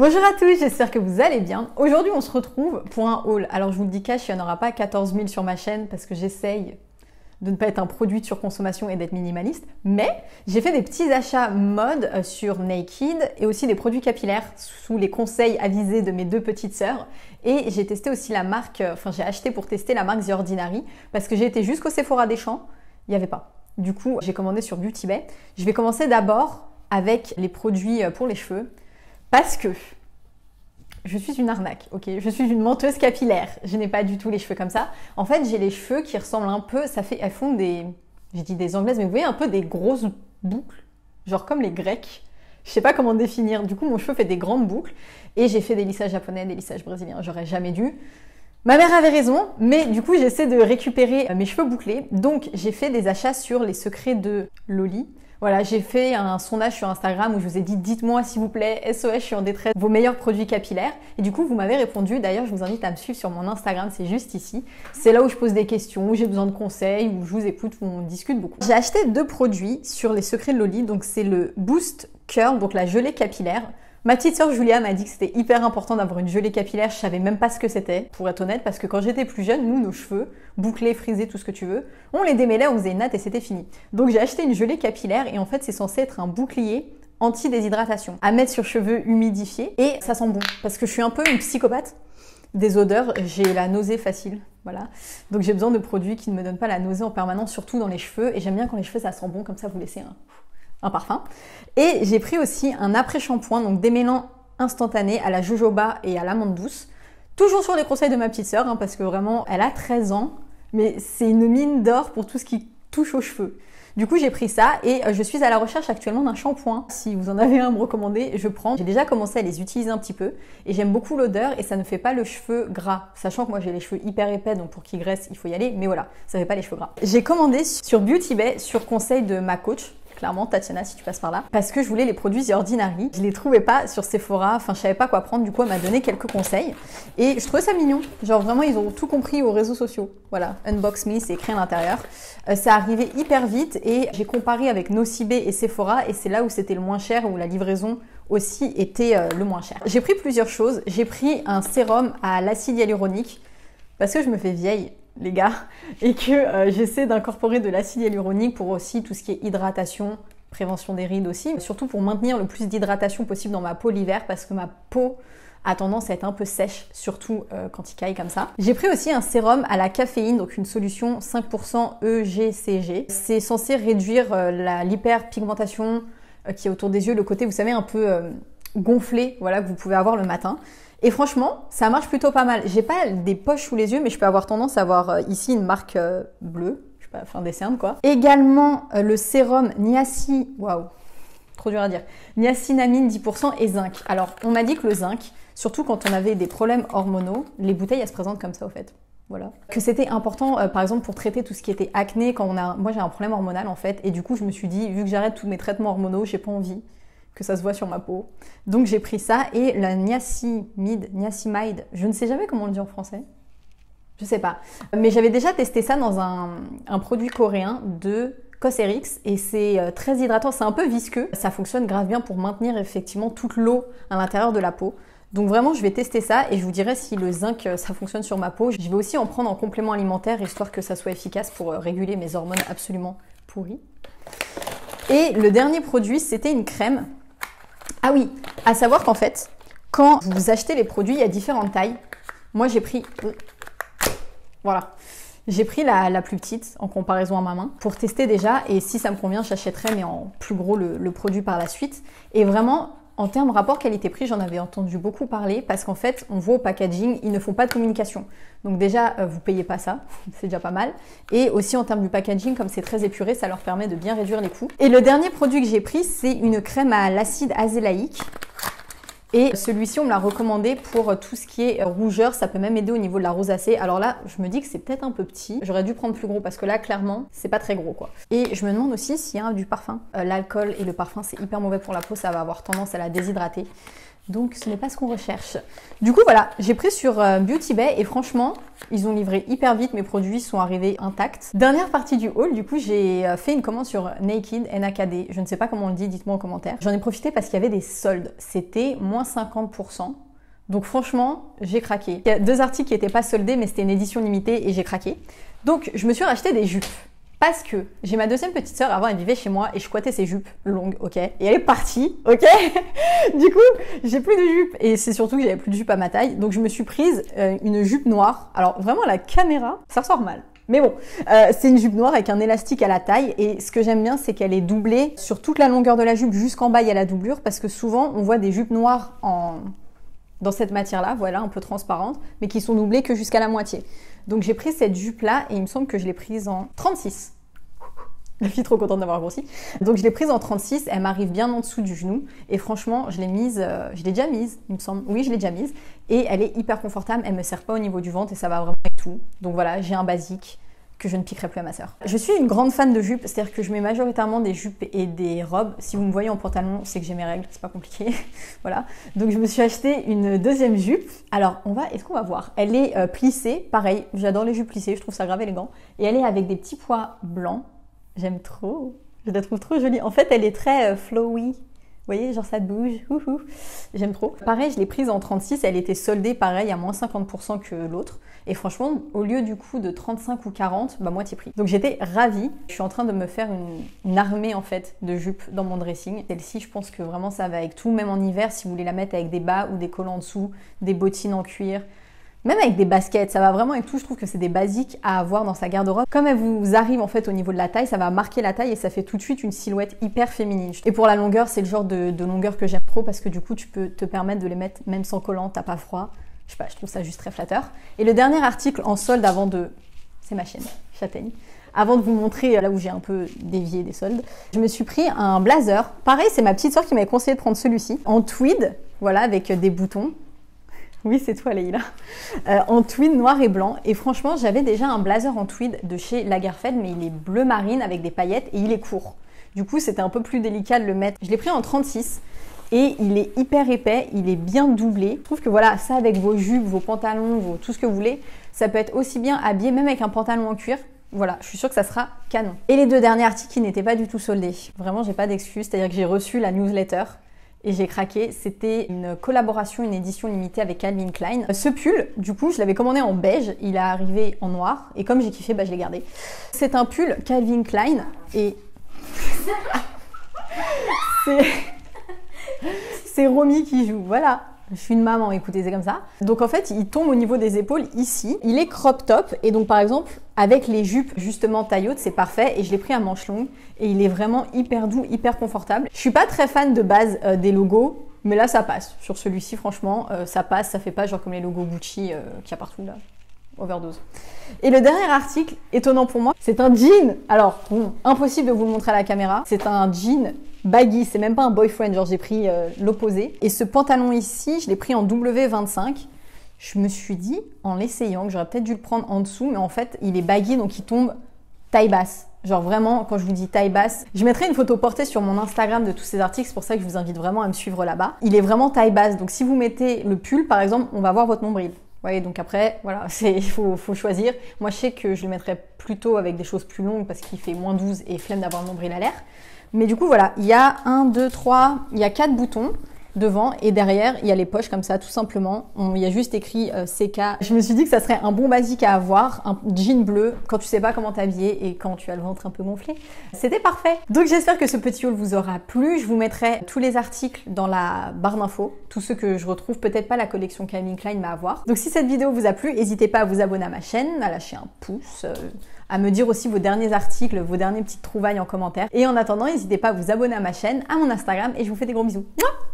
Bonjour à tous, j'espère que vous allez bien. Aujourd'hui, on se retrouve pour un haul. Alors, je vous le dis cash, il n'y en aura pas 14 000 sur ma chaîne parce que j'essaye de ne pas être un produit de surconsommation et d'être minimaliste. Mais j'ai fait des petits achats mode sur Naked et aussi des produits capillaires sous les conseils avisés de mes deux petites sœurs. Et j'ai testé aussi la marque, j'ai acheté pour tester la marque The Ordinary parce que j'ai été jusqu'au Sephora des Champs, il n'y avait pas. Du coup, j'ai commandé sur Beauty Bay. Je vais commencer d'abord avec les produits pour les cheveux. Parce que je suis une arnaque, ok? Je suis une menteuse capillaire. Je n'ai pas du tout les cheveux comme ça. En fait, j'ai les cheveux qui ressemblent un peu, elles font des, j'ai dit des anglaises, mais vous voyez un peu des grosses boucles, genre comme les grecs. Je sais pas comment définir. Du coup, mon cheveu fait des grandes boucles et j'ai fait des lissages japonais, des lissages brésiliens. J'aurais jamais dû. Ma mère avait raison, mais du coup, j'essaie de récupérer mes cheveux bouclés. Donc, j'ai fait des achats sur les secrets de Loli. Voilà, j'ai fait un sondage sur Instagram où je vous ai dit « Dites-moi s'il vous plaît, SOS, je suis en détresse, vos meilleurs produits capillaires ». Et du coup, vous m'avez répondu. D'ailleurs, je vous invite à me suivre sur mon Instagram, c'est juste ici. C'est là où je pose des questions, où j'ai besoin de conseils, où je vous écoute, où on discute beaucoup. J'ai acheté deux produits sur les secrets de Loli. Donc, c'est le Boost Curl, donc la gelée capillaire. Ma petite sœur Julia m'a dit que c'était hyper important d'avoir une gelée capillaire. Je savais même pas ce que c'était, pour être honnête, parce que quand j'étais plus jeune, nous, nos cheveux, bouclés, frisés, tout ce que tu veux, on les démêlait, on faisait une natte et c'était fini. Donc j'ai acheté une gelée capillaire et en fait, c'est censé être un bouclier anti-déshydratation à mettre sur cheveux humidifiés et ça sent bon parce que je suis un peu une psychopathe des odeurs. J'ai la nausée facile, voilà. Donc j'ai besoin de produits qui ne me donnent pas la nausée en permanence, surtout dans les cheveux. Et j'aime bien quand les cheveux, ça sent bon, comme ça, vous laissez un parfum. Et j'ai pris aussi un après-shampoing, donc démêlant instantané à la jojoba et à l'amande douce. Toujours sur les conseils de ma petite sœur, hein, parce que vraiment, elle a 13 ans, mais c'est une mine d'or pour tout ce qui touche aux cheveux. Du coup, j'ai pris ça et je suis à la recherche actuellement d'un shampoing. Si vous en avez un à me recommander, je prends. J'ai déjà commencé à les utiliser un petit peu et j'aime beaucoup l'odeur et ça ne fait pas le cheveu gras. Sachant que moi, j'ai les cheveux hyper épais, donc pour qu'ils graissent, il faut y aller. Mais voilà, ça ne fait pas les cheveux gras. J'ai commandé sur Beauty Bay sur conseil de ma coach. Clairement, Tatiana, si tu passes par là. Parce que je voulais les produits The Ordinary. Je les trouvais pas sur Sephora. Enfin, je savais pas quoi prendre. Du coup, elle m'a donné quelques conseils. Et je trouvais ça mignon. Genre, vraiment, ils ont tout compris aux réseaux sociaux. Voilà. Unbox Me, c'est écrit à l'intérieur. Ça arrivait hyper vite. Et j'ai comparé avec Nocibé et Sephora. Et c'est là où c'était le moins cher, où la livraison aussi était le moins cher. J'ai pris plusieurs choses. J'ai pris un sérum à l'acide hyaluronique. Parce que je me fais vieille, les gars, et que j'essaie d'incorporer de l'acide hyaluronique pour aussi tout ce qui est hydratation, prévention des rides aussi, mais surtout pour maintenir le plus d'hydratation possible dans ma peau l'hiver parce que ma peau a tendance à être un peu sèche, surtout quand il caille comme ça. J'ai pris aussi un sérum à la caféine, donc une solution 5% EGCG. C'est censé réduire l'hyperpigmentation qui est autour des yeux, le côté, vous savez, un peu gonflé, voilà, que vous pouvez avoir le matin. Et franchement, ça marche plutôt pas mal. J'ai pas des poches sous les yeux, mais je peux avoir tendance à avoir ici une marque bleue. Je sais pas, enfin des cernes quoi. Également, le sérum trop dur à dire. Niacinamide 10% et zinc. Alors, on m'a dit que le zinc, surtout quand on avait des problèmes hormonaux, les bouteilles, elles se présentent comme ça au fait. Voilà. Que c'était important, par exemple, pour traiter tout ce qui était acné, moi j'ai un problème hormonal en fait, et du coup je me suis dit, vu que j'arrête tous mes traitements hormonaux, j'ai pas envie que ça se voit sur ma peau. Donc j'ai pris ça et la niacinamide, je ne sais jamais comment on le dit en français. Je sais pas. Mais j'avais déjà testé ça dans un produit coréen de Cosrx et c'est très hydratant, c'est un peu visqueux. Ça fonctionne grave bien pour maintenir effectivement toute l'eau à l'intérieur de la peau. Donc vraiment, je vais tester ça et je vous dirai si le zinc, ça fonctionne sur ma peau. Je vais aussi en prendre en complément alimentaire, histoire que ça soit efficace pour réguler mes hormones absolument pourries. Et le dernier produit, c'était une crème. Ah oui, à savoir qu'en fait, quand vous achetez les produits, il y a différentes tailles. Moi, j'ai pris... Voilà. J'ai pris la plus petite en comparaison à ma main pour tester déjà. Et si ça me convient, j'achèterai, mais en plus gros, le produit par la suite. Et vraiment... En termes rapport qualité-prix, j'en avais entendu beaucoup parler parce qu'en fait, on voit au packaging, ils ne font pas de communication. Donc déjà, vous payez pas ça, c'est déjà pas mal. Et aussi en termes du packaging, comme c'est très épuré, ça leur permet de bien réduire les coûts. Et le dernier produit que j'ai pris, c'est une crème à l'acide azélaïque. Et celui-ci, on me l'a recommandé pour tout ce qui est rougeur. Ça peut même aider au niveau de la rosacée. Alors là, je me dis que c'est peut-être un peu petit. J'aurais dû prendre plus gros parce que là, clairement, c'est pas très gros, quoi. Et je me demande aussi s'il y a du parfum. L'alcool et le parfum, c'est hyper mauvais pour la peau. Ça va avoir tendance à la déshydrater. Donc ce n'est pas ce qu'on recherche. Du coup voilà, j'ai pris sur Beauty Bay et franchement, ils ont livré hyper vite, mes produits sont arrivés intacts. Dernière partie du haul, du coup j'ai fait une commande sur Naked, NAKD, je ne sais pas comment on le dit, dites-moi en commentaire. J'en ai profité parce qu'il y avait des soldes, c'était moins 50%. Donc franchement, j'ai craqué. Il y a 2 articles qui n'étaient pas soldés, mais c'était une édition limitée et j'ai craqué. Donc je me suis racheté des jupes. Parce que j'ai ma deuxième petite sœur, avant elle vivait chez moi et je squattais ses jupes longues, ok. Et elle est partie, ok. Du coup, j'ai plus de jupes et c'est surtout que j'avais plus de jupes à ma taille. Donc je me suis prise une jupe noire. Alors vraiment la caméra, ça ressort mal. Mais bon, c'est une jupe noire avec un élastique à la taille et ce que j'aime bien, c'est qu'elle est doublée sur toute la longueur de la jupe jusqu'en bas, il y a la doublure parce que souvent on voit des jupes noires dans cette matière-là, voilà, un peu transparente, mais qui sont doublées que jusqu'à la moitié. Donc j'ai pris cette jupe-là et il me semble que je l'ai prise en 36. La fille trop contente d'avoir grossi. Donc je l'ai prise en 36, elle m'arrive bien en dessous du genou. Et franchement, je l'ai déjà mise, il me semble. Oui, je l'ai déjà mise. Et elle est hyper confortable, elle me serre pas au niveau du ventre et ça va vraiment avec tout. Donc voilà, j'ai un basique que je ne piquerai plus à ma sœur. Je suis une grande fan de jupes, c'est-à-dire que je mets majoritairement des jupes et des robes. Si vous me voyez en pantalon, c'est que j'ai mes règles, c'est pas compliqué. Voilà. Donc je me suis acheté une deuxième jupe. Alors est-ce qu'on va voir? Elle est plissée, pareil, j'adore les jupes plissées, je trouve ça grave élégant. Et elle est avec des petits pois blancs. J'aime trop, je la trouve trop jolie. En fait, elle est très flowy. Vous voyez, genre ça bouge. J'aime trop. Pareil, je l'ai prise en 36, elle était soldée pareil à moins 50% que l'autre. Et franchement, au lieu du coup de 35 ou 40, bah moitié prix. Donc j'étais ravie. Je suis en train de me faire une armée en fait de jupes dans mon dressing. Celle-ci, je pense que vraiment ça va avec tout, même en hiver si vous voulez la mettre avec des bas ou des collants en dessous, des bottines en cuir. Même avec des baskets, ça va vraiment avec tout. Je trouve que c'est des basiques à avoir dans sa garde-robe. Comme elle vous arrive en fait au niveau de la taille, ça va marquer la taille et ça fait tout de suite une silhouette hyper féminine. Et pour la longueur, c'est le genre de longueur que j'aime trop parce que du coup, tu peux te permettre de les mettre même sans collant, t'as pas froid. Je sais pas, je trouve ça juste très flatteur. Et le dernier article en solde avant de... C'est ma chaîne, Châtaigne. Avant de vous montrer là où j'ai un peu dévié des soldes, je me suis pris un blazer. Pareil, c'est ma petite soeur qui m'avait conseillé de prendre celui-ci. En tweed, voilà, avec des boutons. Oui, c'est toi, Leïla. En tweed noir et blanc. Et franchement, j'avais déjà un blazer en tweed de chez Lagerfeld, mais il est bleu marine avec des paillettes et il est court. Du coup, c'était un peu plus délicat de le mettre. Je l'ai pris en 36 et il est hyper épais, il est bien doublé. Je trouve que voilà, ça avec vos jupes, vos pantalons, tout ce que vous voulez, ça peut être aussi bien habillé, même avec un pantalon en cuir. Voilà, je suis sûre que ça sera canon. Et les 2 derniers articles qui n'étaient pas du tout soldés. Vraiment, j'ai pas d'excuses, c'est-à-dire que j'ai reçu la newsletter. Et j'ai craqué, c'était une collaboration, une édition limitée avec Calvin Klein. Ce pull, du coup, je l'avais commandé en beige, il est arrivé en noir, et comme j'ai kiffé, bah, je l'ai gardé. C'est un pull Calvin Klein, et... c'est Romy qui joue, voilà. Je suis une maman, écoutez, c'est comme ça. Donc en fait, il tombe au niveau des épaules ici. Il est crop top et donc par exemple, avec les jupes justement taille haute, c'est parfait. Et je l'ai pris à manches longues et il est vraiment hyper doux, hyper confortable. Je suis pas très fan de base des logos, mais là ça passe. Sur celui-ci, franchement, ça passe, ça fait pas genre comme les logos Gucci qu'il y a partout là. Overdose. Et le dernier article, étonnant pour moi, c'est un jean. Alors, bon, impossible de vous le montrer à la caméra. C'est un jean baggy, c'est même pas un boyfriend, genre j'ai pris l'opposé. Et ce pantalon ici, je l'ai pris en W25. Je me suis dit, en l'essayant, que j'aurais peut-être dû le prendre en dessous, mais en fait, il est baggy, donc il tombe taille basse. Genre vraiment, quand je vous dis taille basse, je mettrai une photo portée sur mon Instagram de tous ces articles, c'est pour ça que je vous invite vraiment à me suivre là-bas. Il est vraiment taille basse, donc si vous mettez le pull, par exemple, on va voir votre nombril. Ouais, donc après, voilà, il faut choisir. Moi, je sais que je le mettrais plutôt avec des choses plus longues parce qu'il fait moins 12 et flemme d'avoir le nombril à l'air. Mais du coup, voilà, il y a 1, 2, 3, il y a 4 boutons devant et derrière, il y a les poches comme ça, tout simplement. Il y a juste écrit CK. Je me suis dit que ça serait un bon basique à avoir, un jean bleu, quand tu sais pas comment t'habiller et quand tu as le ventre un peu gonflé. C'était parfait. Donc j'espère que ce petit haul vous aura plu. Je vous mettrai tous les articles dans la barre d'infos, tous ceux que je retrouve, peut-être pas la collection Calvin Klein, mais à voir. Donc si cette vidéo vous a plu, n'hésitez pas à vous abonner à ma chaîne, à lâcher un pouce, à me dire aussi vos derniers articles, vos dernières petites trouvailles en commentaire. Et en attendant, n'hésitez pas à vous abonner à ma chaîne, à mon Instagram et je vous fais des gros bisous. Mouah.